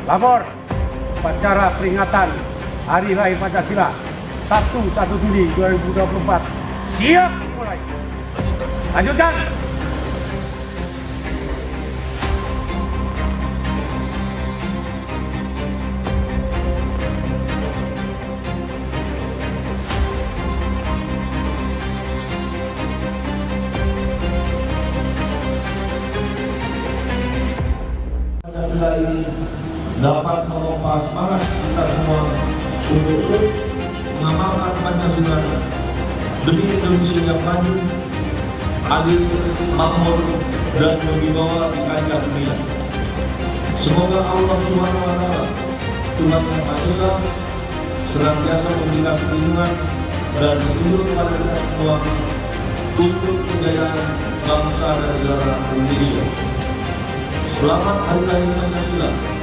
Lapor upacara peringatan Hari Raya Pancasila 1 Juli 2024. Siap mulai. Lanjutkan. Pancasila ini dapat memompa semangat kita semua untuk terus mengamalkan Pancasila demi Indonesia yang maju, adil, makmur, dan berwibawa di kancah dunia. Semoga Allah SWT, Tuhan Yang Maha Esa, senantiasa memberikan perlindungan dan petunjuk kepada kita semua untuk kejayaan bangsa dan negara Indonesia. Selamat Hari Raya Pancasila.